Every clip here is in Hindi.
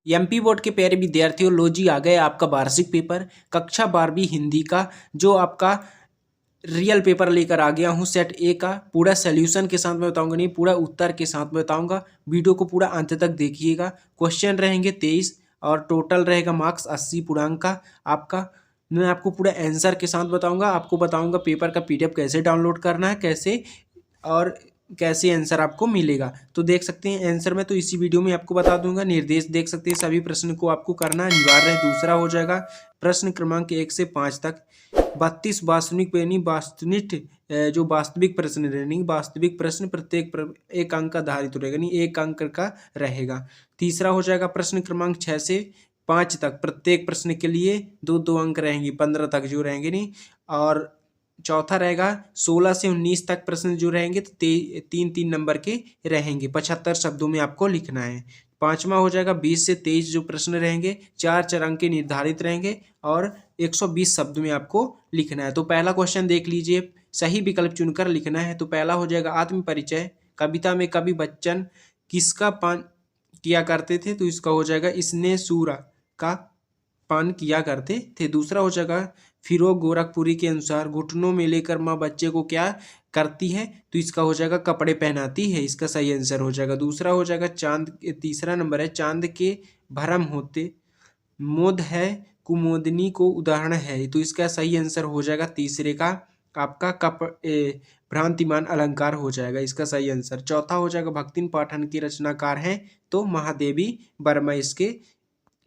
एमपी बोर्ड के प्यारे विद्यार्थियों, लो जी आ गए आपका वार्षिक पेपर कक्षा 12वीं हिंदी का, जो आपका रियल पेपर लेकर आ गया हूँ। सेट ए का पूरा सोल्यूशन के साथ में बताऊंगा, नहीं पूरा उत्तर के साथ में बताऊंगा। वीडियो को पूरा अंत तक देखिएगा। क्वेश्चन रहेंगे 23 और टोटल रहेगा मार्क्स 80 पूर्णांक का आपका। मैं आपको पूरा आंसर के साथ बताऊंगा, आपको बताऊंगा पेपर का पीडीएफ कैसे डाउनलोड करना है, कैसे और कैसे आंसर आपको मिलेगा। तो देख सकते हैं आंसर में तो इसी वीडियो में आपको बता दूंगा। निर्देश देख सकते हैं, सभी प्रश्न को आपको करना अनिवार्य है। दूसरा हो जाएगा प्रश्न क्रमांक 1 से 5 तक 32 वास्तविक यानी वास्तविक जो वास्तविक प्रश्न रहेंगे, वास्तविक प्रश्न प्रत्येक एक अंक का आधारित रहेगा, नहीं एक अंक का रहेगा। तीसरा हो जाएगा प्रश्न क्रमांक 6 से 5 तक प्रत्येक प्रश्न के लिए 2-2 अंक रहेंगे, 15 तक जो रहेंगे नहीं। और चौथा रहेगा 16 से 19 तक प्रश्न जो रहेंगे तो 3-3 नंबर के रहेंगे, 75 शब्दों में आपको लिखना है। पांचवा हो जाएगा 20 से 23 जो प्रश्न रहेंगे, 4-4 अंक के निर्धारित रहेंगे और 120 शब्द में आपको लिखना है। तो पहला क्वेश्चन देख लीजिए, सही विकल्प चुनकर लिखना है। तो पहला हो जाएगा आत्म परिचय। कविता में कवि बच्चन किसका पान किया करते थे? तो इसका हो जाएगा इसने सूरा का पान किया करते थे। दूसरा हो जाएगा फिरोग गोरखपुरी के अनुसार घुटनों में लेकर माँ बच्चे को क्या करती है? तो इसका हो जाएगा कपड़े पहनाती है, इसका सही आंसर हो जाएगा। दूसरा हो जाएगा चांद, तीसरा नंबर है चांद के भरम होते मोद है कुमोदनी को उदाहरण है, तो इसका सही आंसर हो जाएगा तीसरे का आपका भ्रांतिमान अलंकार हो जाएगा, इसका सही आंसर। चौथा हो जाएगा भक्तिन पाठन के रचनाकार हैं, तो महादेवी वर्मा इसके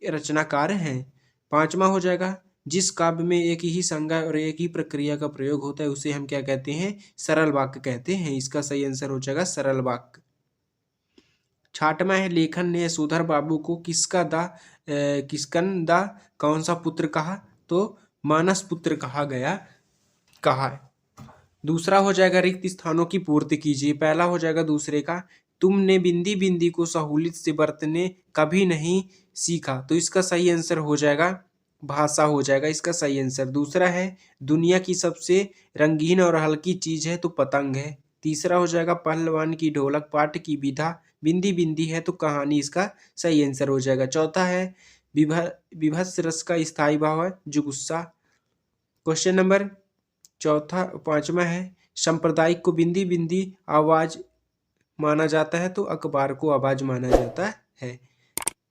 रचनाकार हैं। पांचवा हो जाएगा जिस काव्य में एक ही संज्ञा और एक ही प्रक्रिया का प्रयोग होता है उसे हम क्या कहते हैं? सरल वाक्य कहते हैं, इसका सही आंसर हो जाएगा सरल वाक्य। छाठवां है लेखन ने यशोधर बाबू को किसकन दा कौन सा पुत्र कहा? तो मानस पुत्र कहा है। दूसरा हो जाएगा रिक्त स्थानों की पूर्ति कीजिए। पहला हो जाएगा दूसरे का तुमने बिंदी बिंदी को सहूलियत से बरतने कभी नहीं सीखा, तो इसका सही आंसर हो जाएगा भाषा हो जाएगा, इसका सही आंसर। दूसरा है दुनिया की सबसे रंगीन और हल्की चीज है, तो पतंग है। तीसरा हो जाएगा पहलवान की ढोलक पाठ की विधा बिंदी बिंदी है, तो कहानी इसका सही आंसर हो जाएगा। चौथा है विभत्स रस का स्थायी भाव है जुगुस्सा। क्वेश्चन नंबर पांचवा है सांप्रदायिक को बिंदी बिंदी आवाज माना जाता है, तो अखबार को आवाज माना जाता है।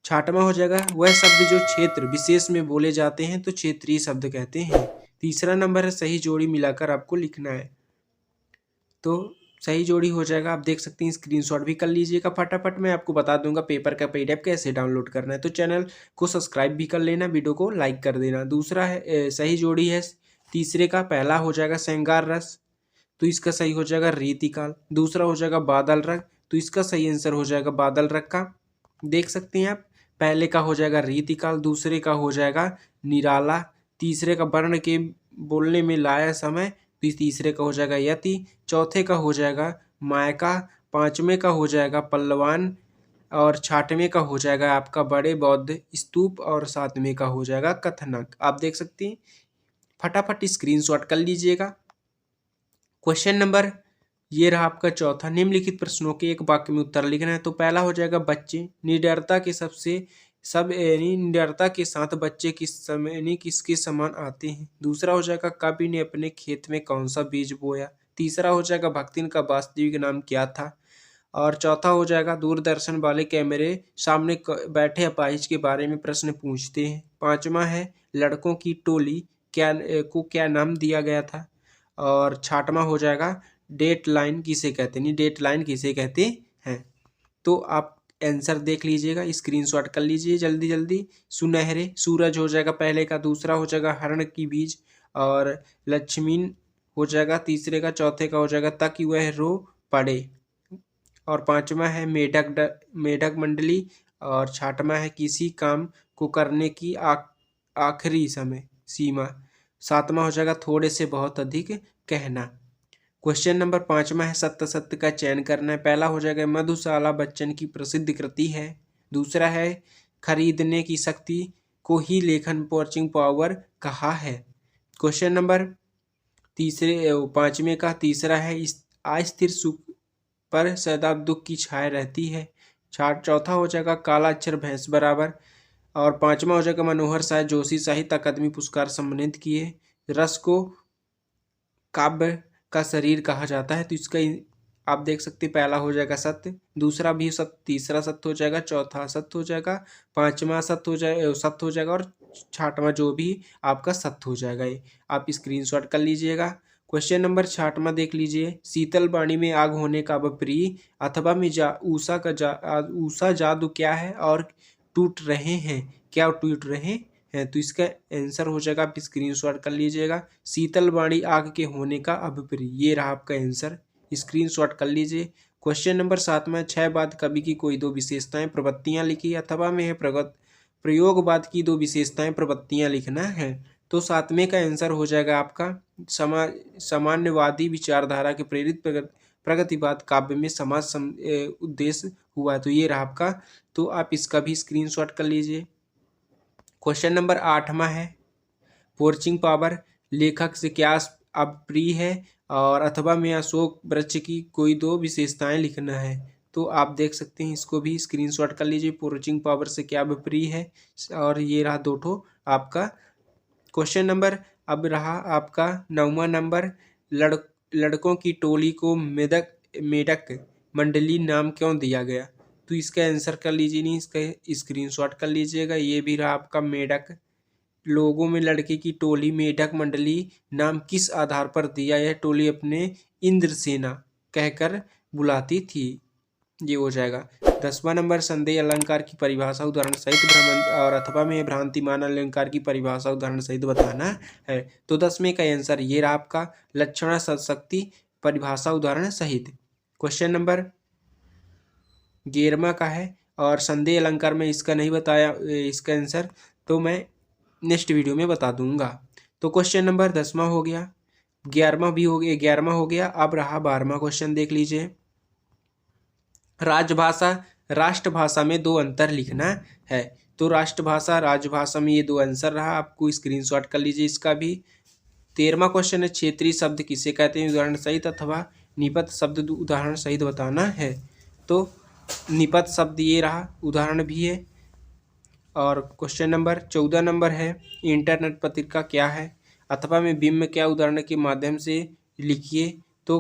छठवां हो जाएगा वह शब्द जो क्षेत्र विशेष में बोले जाते हैं, तो क्षेत्रीय शब्द कहते हैं। तीसरा नंबर है सही जोड़ी मिलाकर आपको लिखना है, तो सही जोड़ी हो जाएगा। आप देख सकते हैं, स्क्रीनशॉट भी कर लीजिएगा फटाफट। मैं आपको बता दूंगा पेपर का पीडीएफ कैसे डाउनलोड करना है, तो चैनल को सब्सक्राइब भी कर लेना, वीडियो को लाइक कर देना। दूसरा है सही जोड़ी है तीसरे का, पहला हो जाएगा श्रृंगार रस, तो इसका सही हो जाएगा रीतिकाल। दूसरा हो जाएगा बादल रंग, तो इसका सही आंसर हो जाएगा बादल रंग का। देख सकते हैं आप, पहले का हो जाएगा रीतिकाल, दूसरे का हो जाएगा निराला, तीसरे का वर्ण के बोलने में लाया समय, तो तीसरे का हो जाएगा यति, चौथे का हो जाएगा मायका, पांचवें का हो जाएगा पल्लवान और छठवें का हो जाएगा आपका बड़े बौद्ध स्तूप और सातवें का हो जाएगा कथनक। आप देख सकते हैं, फटाफट स्क्रीनशॉट कर लीजिएगा। क्वेश्चन नंबर ये रहा आपका चौथा, निम्नलिखित प्रश्नों के एक वाक्य में उत्तर लिखना है। तो पहला हो जाएगा बच्चे निडरता के साथ बच्चे किसके समान आते हैं। दूसरा हो जाएगा कवि ने अपने खेत में कौन सा बीज बोया। तीसरा हो जाएगा भक्तिन का वास्तविक नाम क्या था। और चौथा हो जाएगा दूरदर्शन वाले कैमरे सामने बैठे अपाहिज के बारे में प्रश्न पूछते हैं। पांचवा है लड़कों की टोली क्या नाम दिया गया था। और छठवां हो जाएगा डेट लाइन किसे कहते हैं, डेट लाइन किसे कहते हैं। तो आप आंसर देख लीजिएगा, स्क्रीनशॉट कर लीजिए जल्दी जल्दी। सुनहरे सूरज हो जाएगा पहले का, दूसरा हो जाएगा हरण की बीज और लक्ष्मीन हो जाएगा तीसरे का, चौथे का हो जाएगा ताकि वह रो पड़े और पांचवा है मेढक मंडली और छठवां है किसी काम को करने की आखिरी समय सीमा। सातवां हो जाएगा थोड़े से बहुत अधिक कहना। क्वेश्चन नंबर पांचवा है सत्य सत्य का चयन करना है। पहला हो जाएगा मधुशाला बच्चन की प्रसिद्ध कृति है। दूसरा है खरीदने की शक्ति को ही लेखन पर्चिंग पावर कहा है। क्वेश्चन नंबर पांचवें का तीसरा है अस्थिर सुख पर सदा दुख की छाया रहती है। चौथा हो जाएगा काला अक्षर भैंस बराबर। और पांचवा हो जाएगा मनोहर शाह जोशी साहित्य अकादमी पुरस्कार सम्मानित किए। रस को काव्य का शरीर कहा जाता है, तो इसका आप देख सकते हैं पहला हो जाएगा सत्य, दूसरा भी सत्य, तीसरा सत्य हो जाएगा, चौथा सत्य हो जाएगा, पांचवा सत्य हो जाएगा और छठवां जो भी आपका सत्य हो जाएगा। ये आप स्क्रीनशॉट कर लीजिएगा। क्वेश्चन नंबर 6वां देख लीजिए। शीतल वाणी में आग होने का विपरीत अथवा में ऊषा जादू क्या है और टूट रहे हैं, क्या टूट रहे हैं, तो इसका आंसर हो जाएगा, आप स्क्रीनशॉट कर लीजिएगा, शीतल वाणी आग के होने का अभिप्राय। ये रहा आपका आंसर, स्क्रीनशॉट कर लीजिए। क्वेश्चन नंबर 7 में 6 बाद कवि की कोई दो विशेषताएं प्रवृत्तियां लिखी अथवा में है प्रयोगवाद की दो विशेषताएं प्रवृत्तियां लिखना है। तो 7वें का आंसर हो जाएगा आपका सामान्यवादी विचारधारा के प्रेरित प्रगतिवाद काव्य में समाज उद्देश्य हुआ, तो ये रहा आपका। तो आप इसका भी स्क्रीनशॉट कर लीजिए। क्वेश्चन नंबर 8वां है पोर्चिंग पावर लेखक से क्या अप्रिय है और अथवा में अशोक वृक्ष की कोई दो विशेषताएं लिखना है। तो आप देख सकते हैं, इसको भी स्क्रीनशॉट कर लीजिए, पोर्चिंग पावर से क्या विपरीत है, और ये रहा दो ठो आपका। क्वेश्चन नंबर अब रहा आपका 9वां नंबर, लड़कों की टोली को मेढक मंडली नाम क्यों दिया गया, तो इसका आंसर कर लीजिए, नहीं इसका स्क्रीनशॉट कर लीजिएगा। ये भी रहा आपका मेढक, लोगों में लड़के की टोली मेढक मंडली नाम किस आधार पर दिया, यह टोली अपने इंद्रसेना कहकर बुलाती थी, ये हो जाएगा। 10वां नंबर संदेह अलंकार की परिभाषा उदाहरण सहित भ्रमण और अथवा में भ्रांतिमान अलंकार की परिभाषा उदाहरण सहित बताना है। तो 10वें का आंसर ये रहा आपका लक्षणा शक्ति परिभाषा उदाहरण सहित। क्वेश्चन नंबर 11वां का है और संदेह अलंकार में इसका नहीं बताया इसका आंसर, तो मैं नेक्स्ट वीडियो में बता दूंगा। तो क्वेश्चन नंबर 10वां हो गया, 11वां भी हो गया, 11वां हो गया। अब रहा 12वां क्वेश्चन, देख लीजिए। राजभाषा राष्ट्रभाषा में दो अंतर लिखना है। तो राष्ट्रभाषा राजभाषा में ये दो आंसर रहा, आपको स्क्रीनशॉट कर लीजिए इसका भी। 13वां क्वेश्चन है क्षेत्रीय शब्द किसे कहते हैं, उदाहरण सहित अथवा निपत शब्द उदाहरण सहित बताना है। तो निपत शब्द ये रहा, उदाहरण भी है। और क्वेश्चन नंबर 14 नंबर है इंटरनेट पत्रिका क्या है अथवा में बिंब क्या उदाहरण के माध्यम से लिखिए। तो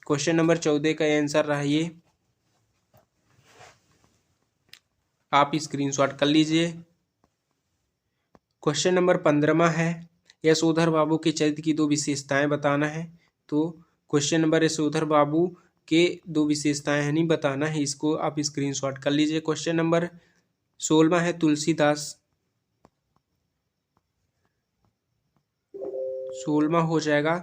क्वेश्चन नंबर 14 का आंसर रहा ये, आप स्क्रीनशॉट कर लीजिए। क्वेश्चन नंबर 15वां है यशोधर बाबू के चरित्र की दो विशेषताएं बताना है। तो क्वेश्चन नंबर यशोधर बाबू के दो विशेषताएं है नहीं बताना है, इसको आप स्क्रीनशॉट कर लीजिए। क्वेश्चन नंबर 16वां है तुलसीदास, 16वां हो जाएगा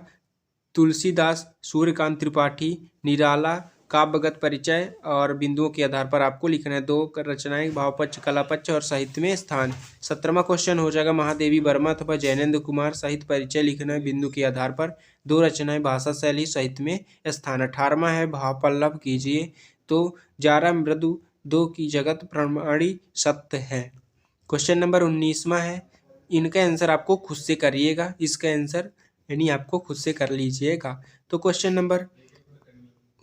तुलसीदास सूर्यकांत त्रिपाठी निराला काव्यगत परिचय और बिंदुओं के आधार पर आपको लिखना है। दो रचनाएं भावपक्ष कलापक्ष और साहित्य में स्थान। 17वां क्वेश्चन हो जाएगा महादेवी वर्मा अथवा जैनेन्द्र कुमार साहित्य परिचय लिखना है बिंदु के आधार पर, दो रचनाएं भाषा शैली साहित्य में स्थान। 18वां है भाव पल्लव कीजिए। तो जारा मृदु दो की जगत प्रमाणी सत्य है। क्वेश्चन नंबर 19वां है, इनका आंसर आपको खुद से करिएगा, इसका आंसर यानी आपको खुद से कर लीजिएगा। तो क्वेश्चन नंबर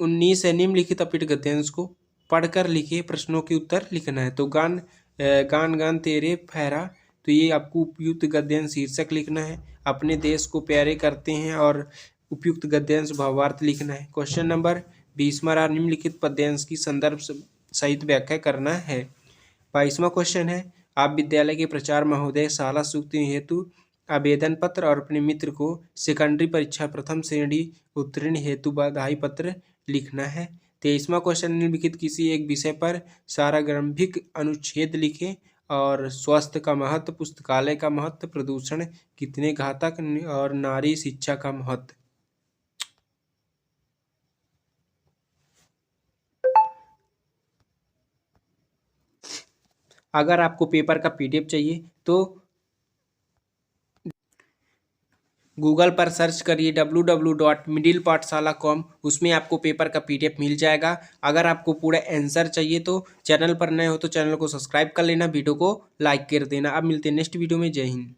19 है निम्नलिखित अपीठ गद्यांश को पढ़कर लिखे प्रश्नों के उत्तर लिखना है। तो गान गान गान तेरे फहरा, तो ये आपको उपयुक्त गद्यांश शीर्षक लिखना है। अपने देश को प्यारे करते हैं और उपयुक्त गद्यांश भावार्थ लिखना है। क्वेश्चन नंबर 20वां निम्नलिखित पद्यांश की संदर्भ सहित व्याख्या करना है। 22वां क्वेश्चन है आप विद्यालय के प्रचार महोदय शाला सूक्ति हेतु आवेदन पत्र और अपने मित्र को सेकेंडरी परीक्षा प्रथम श्रेणी उत्तीर्ण हेतु बधाई पत्र लिखना है। 23वां क्वेश्चन निम्नलिखित किसी एक विषय पर सारांशिक अनुच्छेद लिखें और स्वास्थ्य का महत्व, पुस्तकालय का महत्व, प्रदूषण कितने घातक और नारी शिक्षा का महत्व। अगर आपको पेपर का पीडीएफ चाहिए तो गूगल पर सर्च करिए www.middlepathshala.com, उसमें आपको पेपर का पीडीएफ मिल जाएगा। अगर आपको पूरा आंसर चाहिए तो चैनल पर नए हो तो चैनल को सब्सक्राइब कर लेना, वीडियो को लाइक कर देना। अब मिलते हैं नेक्स्ट वीडियो में। जय हिंद।